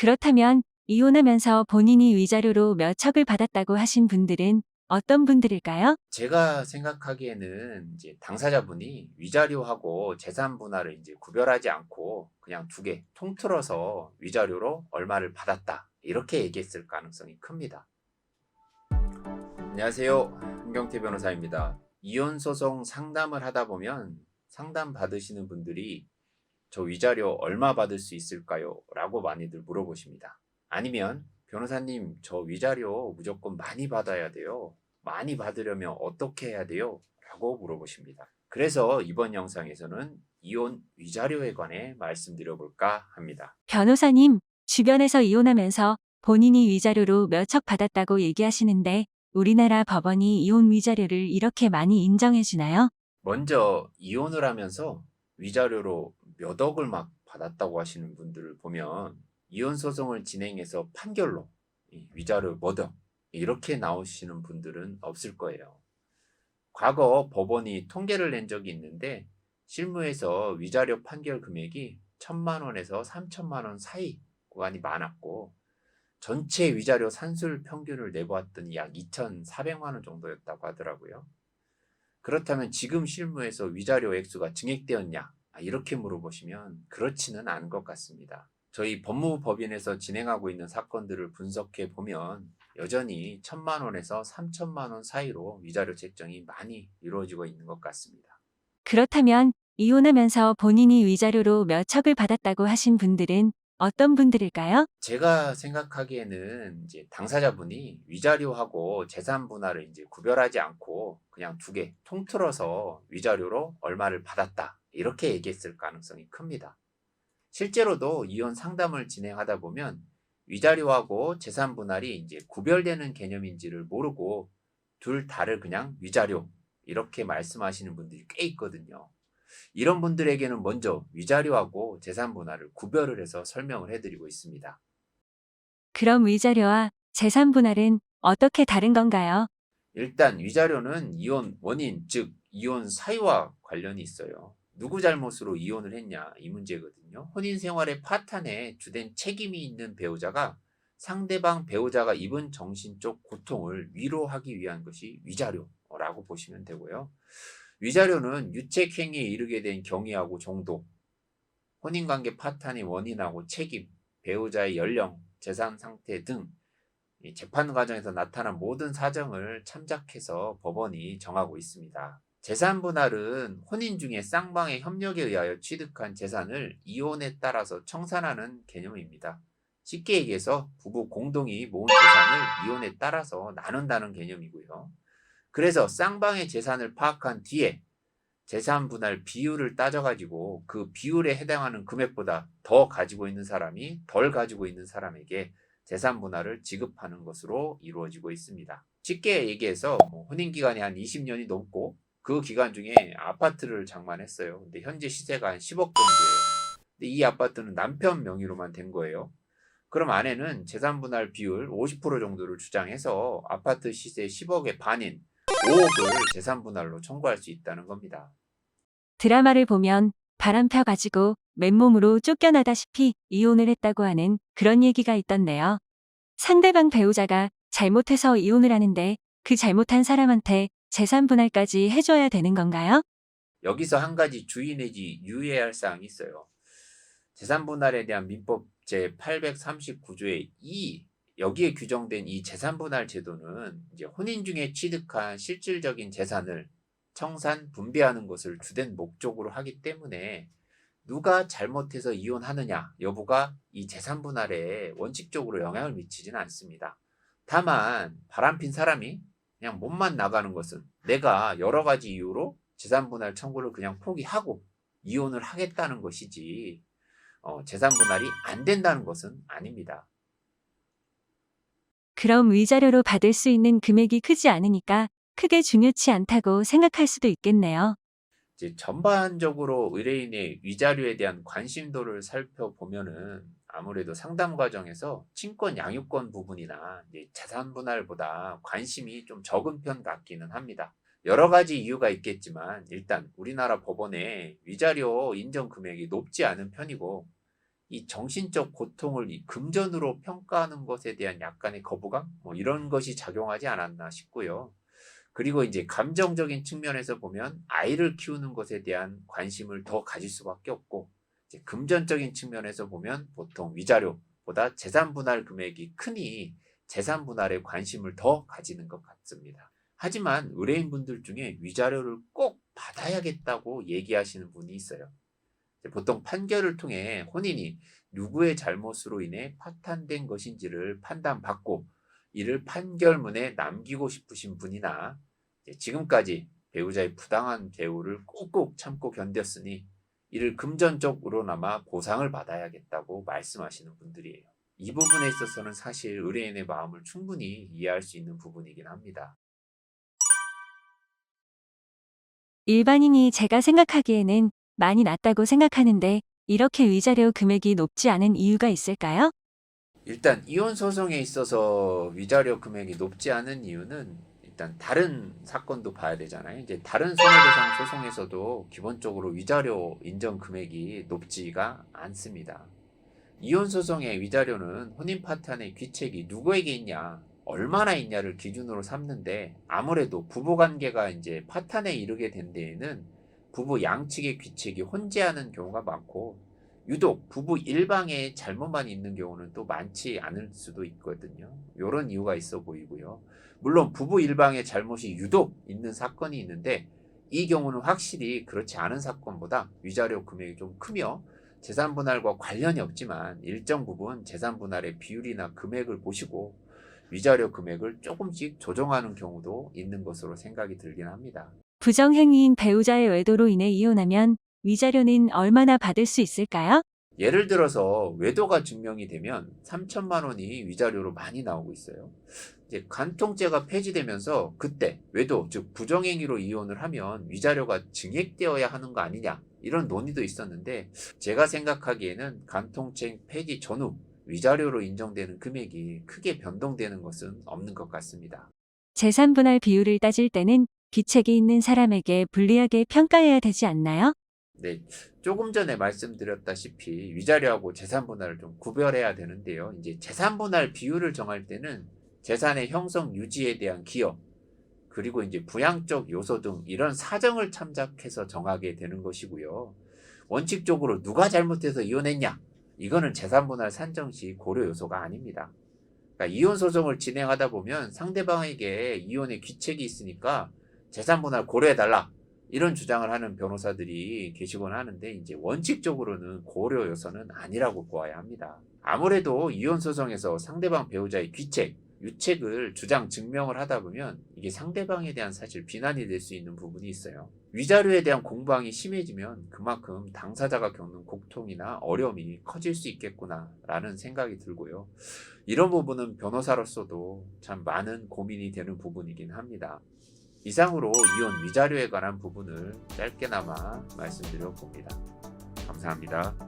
그렇다면 이혼하면서 본인이 위자료로 몇 척을 받았다고 하신 분들은 어떤 분들일까요? 제가 생각하기에는 이제 당사자분이 위자료하고 재산 분할을 이제 구별하지 않고 그냥 두 개 통틀어서 위자료로 얼마를 받았다. 이렇게 얘기했을 가능성이 큽니다. 안녕하세요. 한경태 변호사입니다. 이혼 소송 상담을 하다 보면 상담 받으시는 분들이 저 위자료 얼마 받을 수 있을까요? 라고 많이들 물어보십니다. 아니면 변호사님, 저 위자료 무조건 많이 받아야 돼요. 많이 받으려면 어떻게 해야 돼요? 라고 물어보십니다. 그래서 이번 영상에서는 이혼 위자료에 관해 말씀드려볼까 합니다. 변호사님, 주변에서 이혼하면서 본인이 위자료로 몇 척 받았다고 얘기하시는데 우리나라 법원이 이혼 위자료를 이렇게 많이 인정해 주나요? 먼저 이혼을 하면서 위자료로 몇 억을 막 받았다고 하시는 분들을 보면 이혼 소송을 진행해서 판결로 위자료 몇 억 이렇게 나오시는 분들은 없을 거예요. 과거 법원이 통계를 낸 적이 있는데 실무에서 위자료 판결 금액이 1,000만 원에서 3천만 원 사이 구간이 많았고 전체 위자료 산술 평균을 내보았더니 약 2,400만 원 정도였다고 하더라고요. 그렇다면 지금 실무에서 위자료 액수가 증액되었냐? 이렇게 물어보시면 그렇지는 않은 것 같습니다. 저희 법무법인에서 진행하고 있는 사건들을 분석해 보면 여전히 1,000만 원에서 3천만 원 사이로 위자료 책정이 많이 이루어지고 있는 것 같습니다. 그렇다면 이혼하면서 본인이 위자료로 몇 척을 받았다고 하신 분들은 어떤 분들일까요? 제가 생각하기에는 이제 당사자분이 위자료하고 재산 분할을 이제 구별하지 않고 그냥 두 개 통틀어서 위자료로 얼마를 받았다. 이렇게 얘기했을 가능성이 큽니다. 실제로도 이혼 상담을 진행하다 보면 위자료하고 재산 분할이 이제 구별되는 개념인지를 모르고 둘 다를 그냥 위자료 이렇게 말씀하시는 분들이 꽤 있거든요. 이런 분들에게는 먼저 위자료하고 재산 분할을 구별을 해서 설명을 해드리고 있습니다. 그럼 위자료와 재산 분할은 어떻게 다른 건가요? 일단 위자료는 이혼 원인, 즉 이혼 사유와 관련이 있어요. 누구 잘못으로 이혼을 했냐 이 문제거든요. 혼인 생활의 파탄에 주된 책임이 있는 배우자가 상대방 배우자가 입은 정신적 고통을 위로하기 위한 것이 위자료라고 보시면 되고요. 위자료는 유책행위에 이르게 된 경위하고 정도, 혼인관계 파탄의 원인하고 책임, 배우자의 연령, 재산 상태 등 이 재판 과정에서 나타난 모든 사정을 참작해서 법원이 정하고 있습니다. 재산 분할은 혼인 중에 쌍방의 협력에 의하여 취득한 재산을 이혼에 따라서 청산하는 개념입니다. 쉽게 얘기해서 부부 공동이 모은 재산을 이혼에 따라서 나눈다는 개념이고요. 그래서 쌍방의 재산을 파악한 뒤에 재산 분할 비율을 따져가지고 그 비율에 해당하는 금액보다 더 가지고 있는 사람이 덜 가지고 있는 사람에게 재산 분할을 지급하는 것으로 이루어지고 있습니다. 쉽게 얘기해서 혼인 기간이 한 20년이 넘고 그 기간 중에 아파트를 장만했어요. 근데 현재 시세가 한 10억 정도예요. 근데 이 아파트는 남편 명의로만 된 거예요. 그럼 아내는 재산 분할 비율 50% 정도를 주장해서 아파트 시세 10억의 반인 5억을 재산 분할로 청구할 수 있다는 겁니다. 드라마를 보면 바람 펴가지고 맨몸으로 쫓겨나다시피 이혼을 했다고 하는 그런 얘기가 있던데요. 상대방 배우자가 잘못해서 이혼을 하는데 그 잘못한 사람한테 재산 분할까지 해줘야 되는 건가요? 여기서 한 가지 주의 내지 유의해야 할 사항이 있어요. 재산분할에 대한 민법 제839조의 2 여기에 규정된 이 재산분할 제도는 이제 혼인 중에 취득한 실질적인 재산을 청산, 분배하는 것을 주된 목적으로 하기 때문에 누가 잘못해서 이혼하느냐 여부가 이 재산분할에 원칙적으로 영향을 미치지는 않습니다. 다만 바람핀 사람이 그냥 몸만 나가는 것은 내가 여러 가지 이유로 재산분할 청구를 그냥 포기하고 이혼을 하겠다는 것이지 재산 분할이 안 된다는 것은 아닙니다. 그럼 위자료로 받을 수 있는 금액이 크지 않으니까 크게 중요치 않다고 생각할 수도 있겠네요. 이제 전반적으로 의뢰인의 위자료에 대한 관심도를 살펴보면은 아무래도 상담 과정에서 친권 양육권 부분이나 이제 재산 분할보다 관심이 좀 적은 편 같기는 합니다. 여러 가지 이유가 있겠지만 일단 우리나라 법원의 위자료 인정 금액이 높지 않은 편이고 이 정신적 고통을 이 금전으로 평가하는 것에 대한 약간의 거부감? 뭐 이런 것이 작용하지 않았나 싶고요. 그리고 이제 감정적인 측면에서 보면 아이를 키우는 것에 대한 관심을 더 가질 수밖에 없고, 이제 금전적인 측면에서 보면 보통 위자료보다 재산 분할 금액이 크니 재산 분할에 관심을 더 가지는 것 같습니다. 하지만 의뢰인분들 중에 위자료를 꼭 받아야겠다고 얘기하시는 분이 있어요. 보통 판결을 통해 혼인이 누구의 잘못으로 인해 파탄된 것인지를 판단받고 이를 판결문에 남기고 싶으신 분이나 지금까지 배우자의 부당한 대우를 꾹꾹 참고 견뎠으니 이를 금전적으로나마 보상을 받아야겠다고 말씀하시는 분들이에요. 이 부분에 있어서는 사실 의뢰인의 마음을 충분히 이해할 수 있는 부분이긴 합니다. 일반인이 제가 생각하기에는 많이 낮다고 생각하는데 이렇게 위자료 금액이 높지 않은 이유가 있을까요? 일단 이혼 소송에 있어서 위자료 금액이 높지 않은 이유는 일단 다른 사건도 봐야 되잖아요. 이제 다른 손해배상 소송에서도 기본적으로 위자료 인정 금액이 높지가 않습니다. 이혼 소송의 위자료는 혼인 파탄의 귀책이 누구에게 있냐, 얼마나 있냐를 기준으로 삼는데, 아무래도 부부 관계가 이제 파탄에 이르게 된 데에는 부부 양측의 귀책이 혼재하는 경우가 많고, 유독 부부 일방의 잘못만 있는 경우는 또 많지 않을 수도 있거든요. 이런 이유가 있어 보이고요. 물론 부부 일방의 잘못이 유독 있는 사건이 있는데, 이 경우는 확실히 그렇지 않은 사건보다 위자료 금액이 좀 크며 재산 분할과 관련이 없지만 일정 부분 재산 분할의 비율이나 금액을 보시고 위자료 금액을 조금씩 조정하는 경우도 있는 것으로 생각이 들긴 합니다. 부정행위인 배우자의 외도로 인해 이혼하면 위자료는 얼마나 받을 수 있을까요? 예를 들어서 외도가 증명이 되면 3천만 원이 위자료로 많이 나오고 있어요. 이제 간통죄가 폐지되면서 그때 외도, 즉 부정행위로 이혼을 하면 위자료가 증액되어야 하는 거 아니냐, 이런 논의도 있었는데, 제가 생각하기에는 간통죄 폐지 전후 위자료로 인정되는 금액이 크게 변동되는 것은 없는 것 같습니다. 재산 분할 비율을 따질 때는 귀책이 있는 사람에게 불리하게 평가해야 되지 않나요? 네, 조금 전에 말씀드렸다시피 위자료하고 재산 분할을 좀 구별해야 되는데요. 이제 재산 분할 비율을 정할 때는 재산의 형성 유지에 대한 기여, 그리고 이제 부양적 요소 등 이런 사정을 참작해서 정하게 되는 것이고요. 원칙적으로 누가 잘못해서 이혼했냐, 이거는 재산 분할 산정 시 고려 요소가 아닙니다. 그러니까 이혼 소송을 진행하다 보면 상대방에게 이혼의 귀책이 있으니까 재산 분할 고려해달라, 이런 주장을 하는 변호사들이 계시곤 하는데, 이제 원칙적으로는 고려 요소는 아니라고 보아야 합니다. 아무래도 이혼 소송에서 상대방 배우자의 귀책, 유책을 주장 증명을 하다 보면 이게 상대방에 대한 사실 비난이 될 수 있는 부분이 있어요. 위자료에 대한 공방이 심해지면 그만큼 당사자가 겪는 고통이나 어려움이 커질 수 있겠구나라는 생각이 들고요. 이런 부분은 변호사로서도 참 많은 고민이 되는 부분이긴 합니다. 이상으로 이혼 위자료에 관한 부분을 짧게나마 말씀드려 봅니다. 감사합니다.